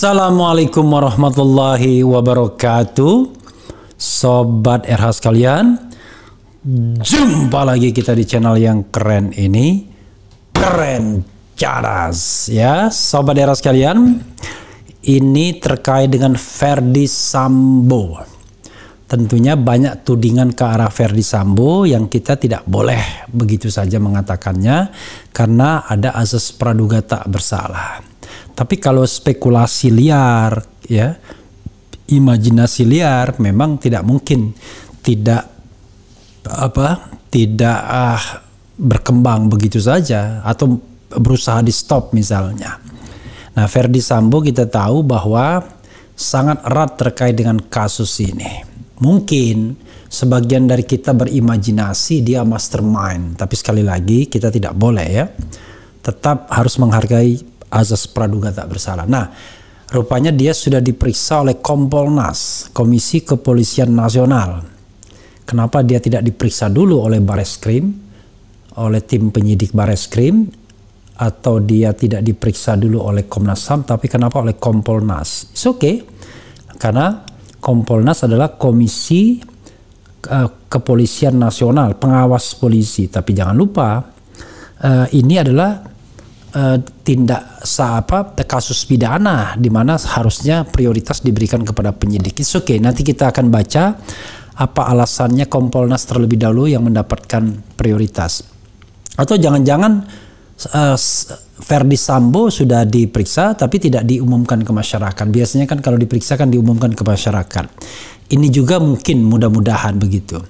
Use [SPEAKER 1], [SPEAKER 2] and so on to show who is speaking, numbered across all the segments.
[SPEAKER 1] Assalamualaikum warahmatullahi wabarakatuh. Sobat RH sekalian, jumpa lagi kita di channel yang keren ini, Keren Cadas ya. Sobat RH sekalian, ini terkait dengan Ferdy Sambo. Tentunya banyak tudingan ke arah Ferdy Sambo yang kita tidak boleh begitu saja mengatakannya, karena ada azas praduga tak bersalah. Tapi kalau spekulasi liar, ya, imajinasi liar, memang tidak mungkin tidak berkembang begitu saja atau berusaha di stop misalnya. Nah, Ferdy Sambo kita tahu bahwa sangat erat terkait dengan kasus ini. Mungkin sebagian dari kita berimajinasi dia mastermind, tapi sekali lagi kita tidak boleh, ya, tetap harus menghargai azas praduga tak bersalah. Nah, rupanya dia sudah diperiksa oleh Kompolnas, Komisi Kepolisian Nasional. Kenapa dia tidak diperiksa dulu oleh Bareskrim, oleh tim penyidik Bareskrim, atau dia tidak diperiksa dulu oleh Komnas HAM, tapi kenapa oleh Kompolnas? It's okay, karena Kompolnas adalah Komisi Kepolisian Nasional, pengawas polisi. Tapi jangan lupa, ini adalah kasus pidana, di mana harusnya prioritas diberikan kepada penyidik. It's okay, nanti kita akan baca apa alasannya Kompolnas terlebih dahulu yang mendapatkan prioritas. Atau jangan-jangan Ferdy Sambo sudah diperiksa tapi tidak diumumkan ke masyarakat. Biasanya kan kalau diperiksa kan diumumkan ke masyarakat. Ini juga mungkin, mudah-mudahan begitu.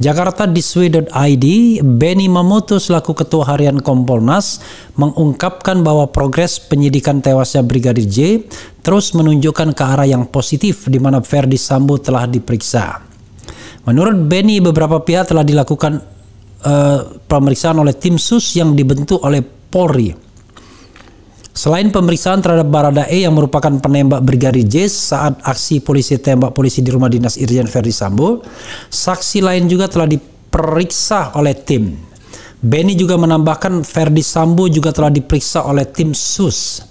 [SPEAKER 1] Jakarta.Disway.id, Benny Mamoto selaku Ketua Harian Kompolnas mengungkapkan bahwa progres penyidikan tewasnya Brigadir J terus menunjukkan ke arah yang positif, di mana Ferdy Sambo telah diperiksa. Menurut Benny, beberapa pihak telah dilakukan pemeriksaan oleh tim sus yang dibentuk oleh Polri. Selain pemeriksaan terhadap Baradae yang merupakan penembak Brigadir J saat aksi polisi tembak polisi di rumah dinas Irjen Ferdy Sambo, saksi lain juga telah diperiksa oleh tim. Benny juga menambahkan Ferdy Sambo juga telah diperiksa oleh tim sus.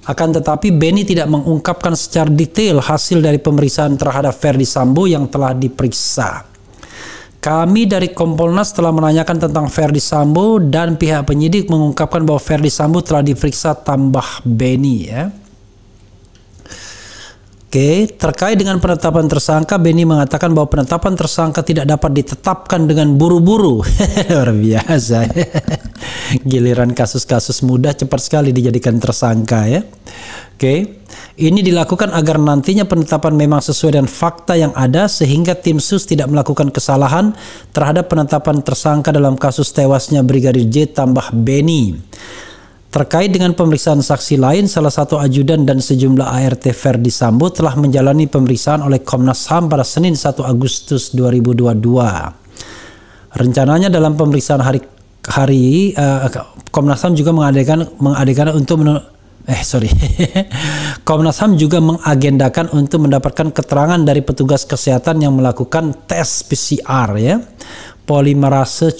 [SPEAKER 1] Akan tetapi Benny tidak mengungkapkan secara detail hasil dari pemeriksaan terhadap Ferdy Sambo yang telah diperiksa. Kami dari Kompolnas telah menanyakan tentang Ferdy Sambo dan pihak penyidik mengungkapkan bahwa Ferdy Sambo telah diperiksa, tambah Benny, ya. Oke, terkait dengan penetapan tersangka, Benny mengatakan bahwa penetapan tersangka tidak dapat ditetapkan dengan buru-buru. Luar biasa. Giliran kasus-kasus mudah cepat sekali dijadikan tersangka, ya. Oke, ini dilakukan agar nantinya penetapan memang sesuai dengan fakta yang ada, sehingga tim sus tidak melakukan kesalahan terhadap penetapan tersangka dalam kasus tewasnya Brigadir J tambah Benny. Terkait dengan pemeriksaan saksi lain, salah satu ajudan dan sejumlah ART Ferdy Sambo telah menjalani pemeriksaan oleh Komnas HAM pada Senin 1 Agustus 2022. Rencananya dalam pemeriksaan Komnas HAM juga Komnas HAM juga mengagendakan untuk mendapatkan keterangan dari petugas kesehatan yang melakukan tes PCR, ya. Polymerase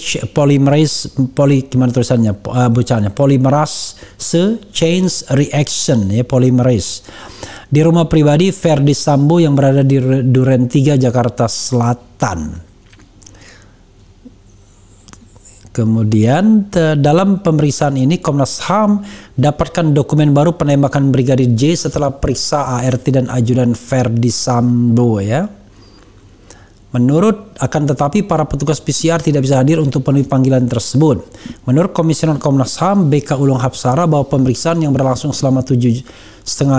[SPEAKER 1] chain reaction, ya, polymerase, di rumah pribadi Ferdy Sambo yang berada di Duren 3 Jakarta Selatan. Kemudian dalam pemeriksaan ini Komnas HAM dapatkan dokumen baru penembakan Brigadir J setelah periksa ART dan ajudan Ferdy Sambo, ya. Akan tetapi para petugas PCR tidak bisa hadir untuk penuhi panggilan tersebut. Menurut Komisioner Komnas HAM BK Ulung Hapsara, bahwa pemeriksaan yang berlangsung selama 7,5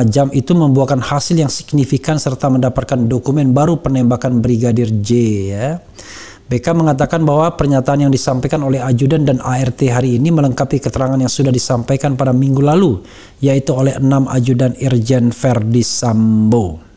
[SPEAKER 1] jam itu membuahkan hasil yang signifikan serta mendapatkan dokumen baru penembakan Brigadir J, ya. BK mengatakan bahwa pernyataan yang disampaikan oleh ajudan dan ART hari ini melengkapi keterangan yang sudah disampaikan pada minggu lalu, yaitu oleh 6 ajudan Irjen Ferdy Sambo.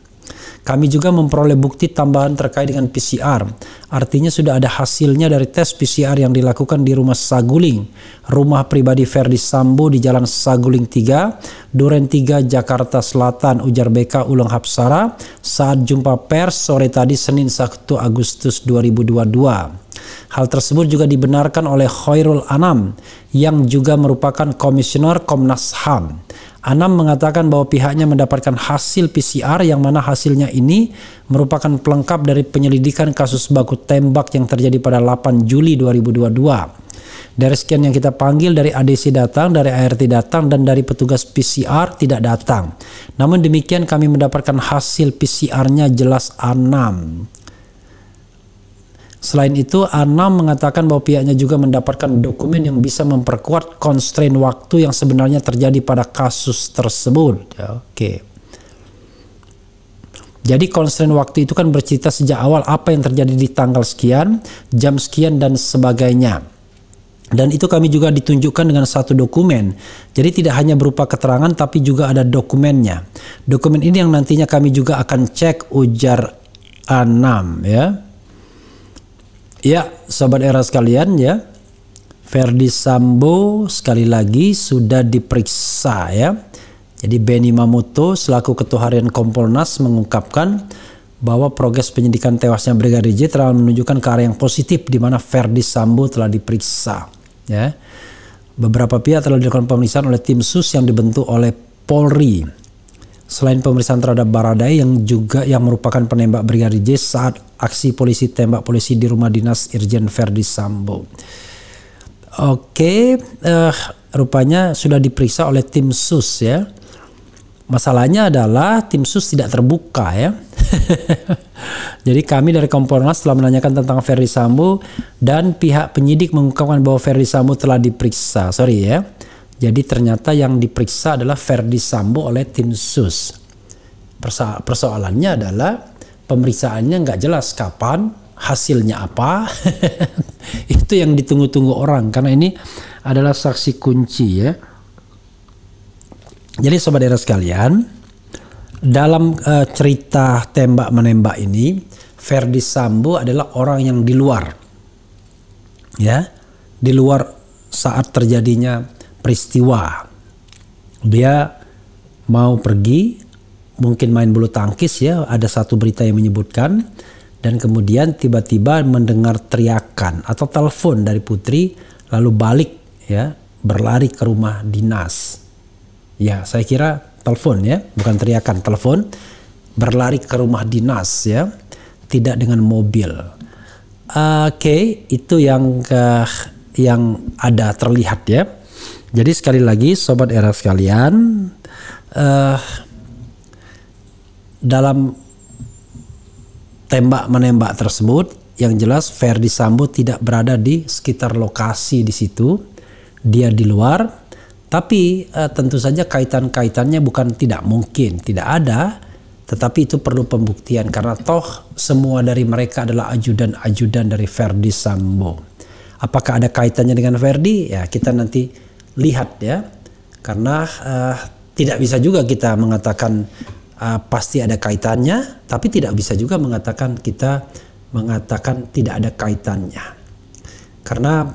[SPEAKER 1] Kami juga memperoleh bukti tambahan terkait dengan PCR. Artinya sudah ada hasilnya dari tes PCR yang dilakukan di rumah Saguling, rumah pribadi Ferdy Sambo di Jalan Saguling 3, Duren 3, Jakarta Selatan, ujar BK Ulung Hapsara saat jumpa pers sore tadi Senin 1 Agustus 2022. Hal tersebut juga dibenarkan oleh Khairul Anam yang juga merupakan Komisioner Komnas HAM. Anam mengatakan bahwa pihaknya mendapatkan hasil PCR yang mana hasilnya ini merupakan pelengkap dari penyelidikan kasus baku tembak yang terjadi pada 8 Juli 2022. Dari sekian yang kita panggil, dari ADC datang, dari ART datang, dan dari petugas PCR tidak datang. Namun demikian kami mendapatkan hasil PCR-nya jelas A6. Selain itu, Anam mengatakan bahwa pihaknya juga mendapatkan dokumen yang bisa memperkuat constraint waktu yang sebenarnya terjadi pada kasus tersebut. Ya, oke. Jadi constraint waktu itu kan bercerita sejak awal apa yang terjadi di tanggal sekian, jam sekian, dan sebagainya. Dan itu kami juga ditunjukkan dengan satu dokumen. Jadi tidak hanya berupa keterangan tapi juga ada dokumennya. Dokumen ini yang nantinya kami juga akan cek, ujar Anam, ya. Ya, sobat era sekalian, ya, Ferdi Sambo sekali lagi sudah diperiksa, ya. Jadi Benny Mamoto selaku Ketua Harian Kompolnas mengungkapkan bahwa progres penyidikan tewasnya Brigadir J telah menunjukkan ke arah yang positif di mana Ferdi Sambo telah diperiksa, ya. Beberapa pihak telah dilakukan pemeriksaan oleh tim sus yang dibentuk oleh Polri. Selain pemeriksaan terhadap Baradae yang merupakan penembak Brigadir J saat aksi polisi tembak polisi di rumah dinas Irjen Ferdi Sambo. Oke, rupanya sudah diperiksa oleh tim sus, ya. Masalahnya adalah tim sus tidak terbuka, ya. Jadi kami dari Kompolnas telah menanyakan tentang Ferdi Sambo dan pihak penyidik mengungkapkan bahwa Ferdi Sambo telah diperiksa. Sorry, ya. Jadi ternyata yang diperiksa adalah Ferdi Sambo oleh tim sus. Persoalannya adalah pemeriksaannya nggak jelas kapan, hasilnya apa. Itu yang ditunggu-tunggu orang karena ini adalah saksi kunci, ya. Jadi sobat era sekalian, dalam cerita tembak menembak ini, Ferdi Sambo adalah orang yang di luar, ya, di luar saat terjadinya peristiwa. Dia mau pergi, mungkin main bulu tangkis, ya, ada satu berita yang menyebutkan, dan kemudian tiba-tiba mendengar teriakan atau telepon dari putri, lalu balik, ya, berlari ke rumah dinas. Ya, saya kira telepon, ya, bukan teriakan, telepon, berlari ke rumah dinas, ya, tidak dengan mobil. Oke, itu yang ada terlihat, ya. Jadi sekali lagi sobat era sekalian, dalam tembak menembak tersebut yang jelas Ferdi Sambo tidak berada di sekitar lokasi di situ, dia di luar. Tapi tentu saja kaitan-kaitannya bukan tidak mungkin, tidak ada, tetapi itu perlu pembuktian karena toh semua dari mereka adalah ajudan-ajudan dari Ferdi Sambo. Apakah ada kaitannya dengan Ferdi? Ya, kita nanti lihat, ya, karena tidak bisa juga kita mengatakan pasti ada kaitannya, tapi tidak bisa juga mengatakan tidak ada kaitannya, karena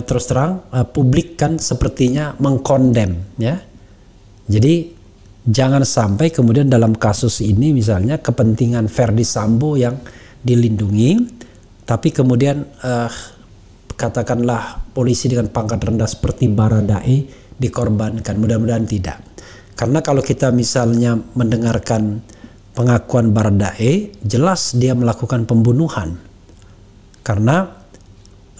[SPEAKER 1] terus terang publik kan sepertinya mengkondem, ya. Jadi jangan sampai kemudian dalam kasus ini misalnya kepentingan Ferdi Sambo yang dilindungi, tapi kemudian katakanlah polisi dengan pangkat rendah seperti Baradae dikorbankan. Mudah-mudahan tidak. Karena kalau kita misalnya mendengarkan pengakuan Baradae, jelas dia melakukan pembunuhan. Karena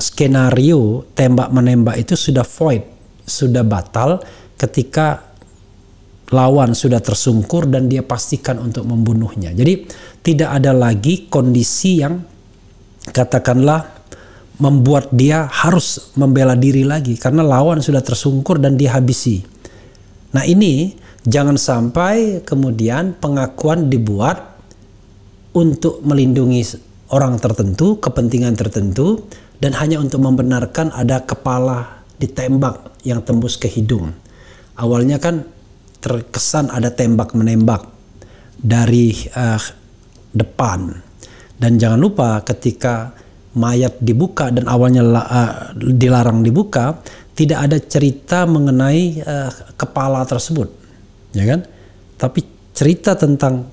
[SPEAKER 1] skenario tembak-menembak itu sudah void, sudah batal ketika lawan sudah tersungkur dan dia pastikan untuk membunuhnya. Jadi tidak ada lagi kondisi yang katakanlah membuat dia harus membela diri lagi karena lawan sudah tersungkur dan dihabisi. Nah, ini jangan sampai kemudian pengakuan dibuat untuk melindungi orang tertentu, kepentingan tertentu, dan hanya untuk membenarkan ada kepala ditembak yang tembus ke hidung. Awalnya kan terkesan ada tembak menembak dari depan. Dan jangan lupa ketika mayat dibuka dan awalnya dilarang dibuka, tidak ada cerita mengenai kepala tersebut, ya kan? Tapi cerita tentang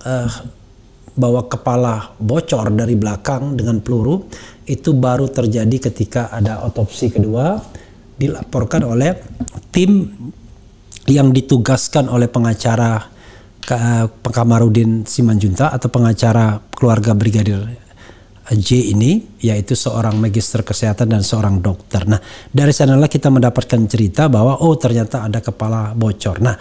[SPEAKER 1] bahwa kepala bocor dari belakang dengan peluru itu baru terjadi ketika ada otopsi kedua dilaporkan oleh tim yang ditugaskan oleh pengacara Kamarudin Simanjuntak atau pengacara keluarga Brigadir J ini, yaitu seorang magister kesehatan dan seorang dokter. Nah, dari sanalah kita mendapatkan cerita bahwa oh ternyata ada kepala bocor. Nah,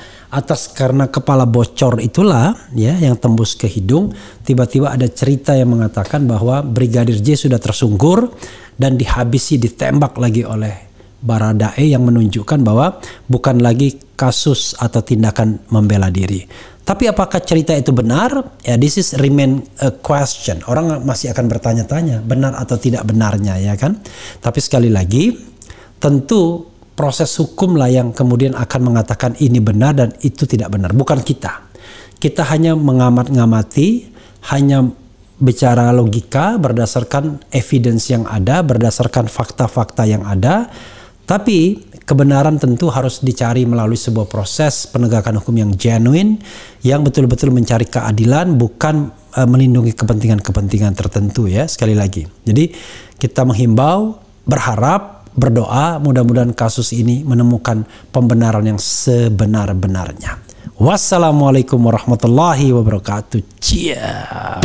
[SPEAKER 1] karena kepala bocor itulah ya yang tembus ke hidung, tiba-tiba ada cerita yang mengatakan bahwa Brigadir J sudah tersungkur dan dihabisi, ditembak lagi oleh Baradae, yang menunjukkan bahwa bukan lagi kasus atau tindakan membela diri. Tapi apakah cerita itu benar? Ya, this is remain a question. Orang masih akan bertanya-tanya benar atau tidak benarnya, ya kan? Tapi sekali lagi, tentu proses hukum lah yang kemudian akan mengatakan ini benar dan itu tidak benar. Bukan kita. Kita hanya mengamati, hanya bicara logika berdasarkan evidence yang ada, berdasarkan fakta-fakta yang ada. Tapi kebenaran tentu harus dicari melalui sebuah proses penegakan hukum yang genuine, yang betul-betul mencari keadilan, bukan melindungi kepentingan-kepentingan tertentu, ya, sekali lagi. Jadi kita menghimbau, berharap, berdoa, mudah-mudahan kasus ini menemukan pembenaran yang sebenar-benarnya. Wassalamualaikum warahmatullahi wabarakatuh. Ciao.